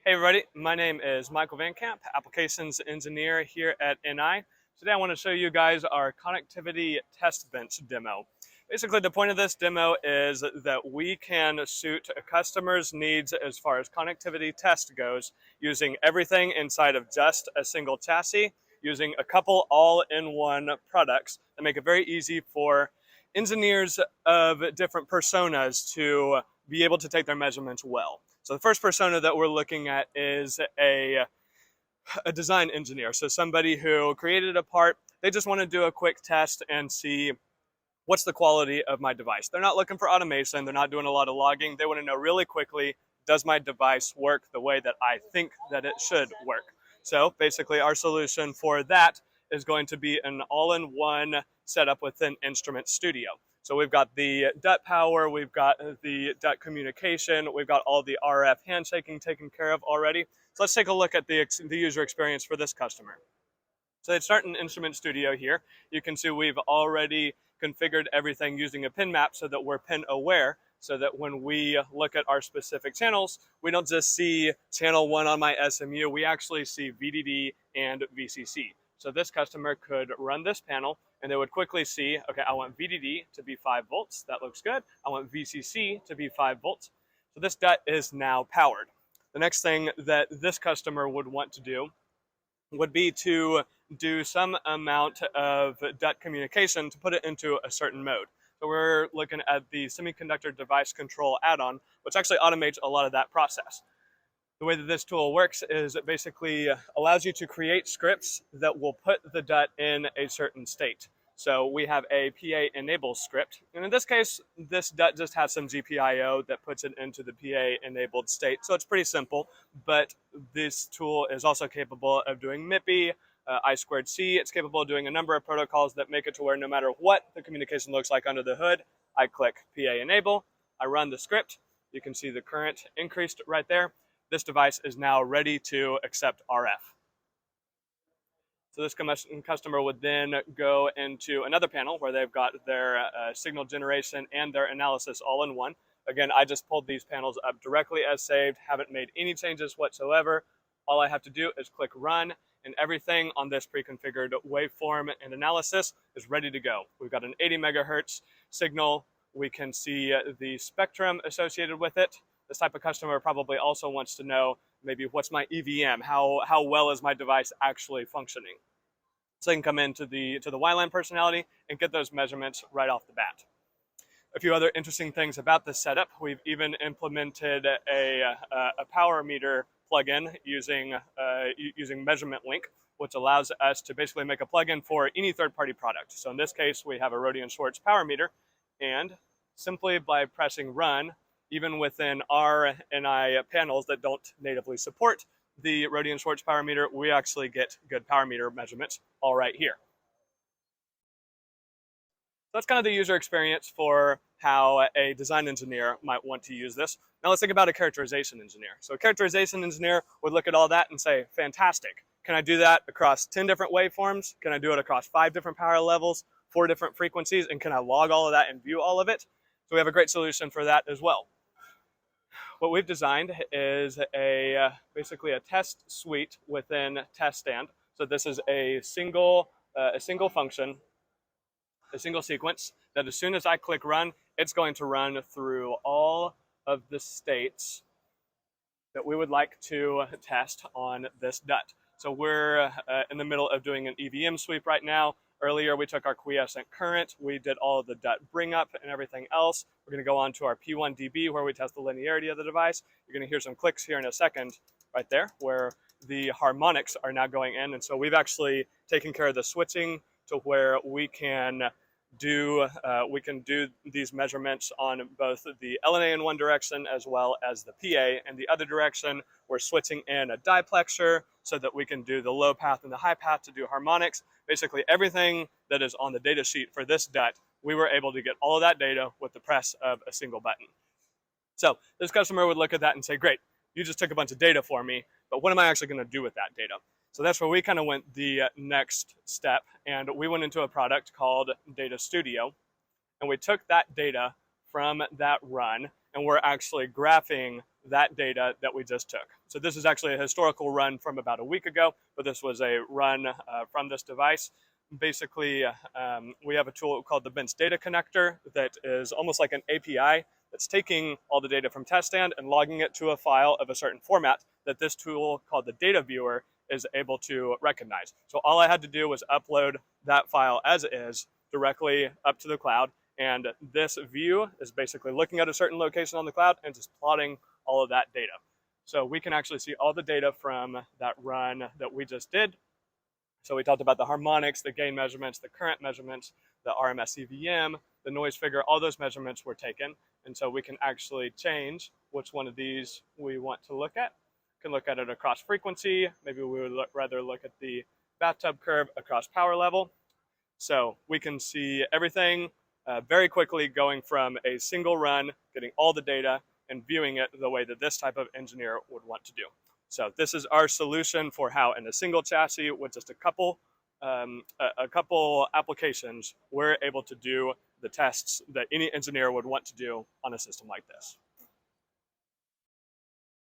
Hey everybody, my name is Michael Van Camp, Applications Engineer here at NI. Today I want to show you guys our connectivity test bench demo. Basically the point of this demo is that we can suit a customer's needs as far as connectivity test goes using everything inside of just a single chassis, using a couple all-in-one products that make it very easy for engineers of different personas to be able to take their measurements well. So the first persona that we're looking at is a design engineer. So somebody who created a part, they just want to do a quick test and see what's the quality of my device. They're not looking for automation. They're not doing a lot of logging. They want to know really quickly, does my device work the way that I think that it should work? So basically our solution for that is going to be an all-in-one setup within Instrument Studio. So we've got the DUT power, we've got the DUT communication, we've got all the RF handshaking taken care of already. So let's take a look at the user experience for this customer. So they'd start in Instrument Studio here. You can see we've already configured everything using a pin map so that we're pin aware, so that when we look at our specific channels, we don't just see channel 1 on my SMU, we actually see VDD and VCC. So this customer could run this panel and they would quickly see, okay, I want VDD to be 5 volts. That looks good. I want VCC to be 5 volts. So this DUT is now powered. The next thing that this customer would want to do would be to do some amount of DUT communication to put it into a certain mode. So we're looking at the semiconductor device control add-on, which actually automates a lot of that process. The way that this tool works is it basically allows you to create scripts that will put the DUT in a certain state. So we have a PA enable script, and in this case, this DUT just has some GPIO that puts it into the PA enabled state. So it's pretty simple, but this tool is also capable of doing MIPI, I2C. It's capable of doing a number of protocols that make it to where no matter what the communication looks like under the hood, I click PA enable, I run the script. You can see the current increased right there. This device is now ready to accept RF. So this customer would then go into another panel where they've got their signal generation and their analysis all in one. Again, I just pulled these panels up directly as saved, haven't made any changes whatsoever. All I have to do is click run, and everything on this pre-configured waveform and analysis is ready to go. We've got an 80 megahertz signal. We can see the spectrum associated with it. This type of customer probably also wants to know maybe what's my EVM, how well is my device actually functioning. So they can come into the WLAN personality and get those measurements right off the bat. A few other interesting things about this setup, we've even implemented a power meter plugin using Measurement Link, which allows us to basically make a plugin for any third-party product. So in this case, we have a Rohde & Schwarz power meter, and simply by pressing run, even within our NI panels that don't natively support the Rohde & Schwarz power meter, we actually get good power meter measurements all right here. So that's kind of the user experience for how a design engineer might want to use this. Now let's think about a characterization engineer. So a characterization engineer would look at all that and say, fantastic. Can I do that across 10 different waveforms? Can I do it across 5 different power levels, 4 different frequencies? And can I log all of that and view all of it? So we have a great solution for that as well. What we've designed is basically a test suite within test stand. So this is a single function, a single sequence that as soon as I click run, it's going to run through all of the states that we would like to test on this DUT. So we're in the middle of doing an EVM sweep right now. Earlier, we took our quiescent current, we did all of the DUT bring up and everything else. We're gonna go on to our P1 dB where we test the linearity of the device. You're gonna hear some clicks here in a second right there where the harmonics are now going in. And so we've actually taken care of the switching to where we can do these measurements on both the LNA in one direction as well as the PA in the other direction. We're switching in a diplexer so that we can do the low path and the high path to do harmonics. Basically everything that is on the data sheet for this DUT, we were able to get all of that data with the press of a single button. So this customer would look at that and say, great, you just took a bunch of data for me, but what am I actually gonna do with that data? So that's where we kind of went the next step, and we went into a product called Data Studio, and we took that data from that run, and we're actually graphing that data that we just took. So this is actually a historical run from about a week ago, but this was a run from this device. Basically, we have a tool called the bench data connector that is almost like an API that's taking all the data from test stand and logging it to a file of a certain format that this tool called the data viewer is able to recognize. So all I had to do was upload that file as is directly up to the cloud, and this view is basically looking at a certain location on the cloud and just plotting all of that data. So we can actually see all the data from that run that we just did. So we talked about the harmonics, the gain measurements, the current measurements, the RMS CVM, the noise figure, all those measurements were taken. And so we can actually change which one of these we want to look at. We can look at it across frequency. Maybe we would rather look at the bathtub curve across power level. So we can see everything very quickly going from a single run, getting all the data, and viewing it the way that this type of engineer would want to do. So this is our solution for how in a single chassis with just a couple applications, we're able to do the tests that any engineer would want to do on a system like this.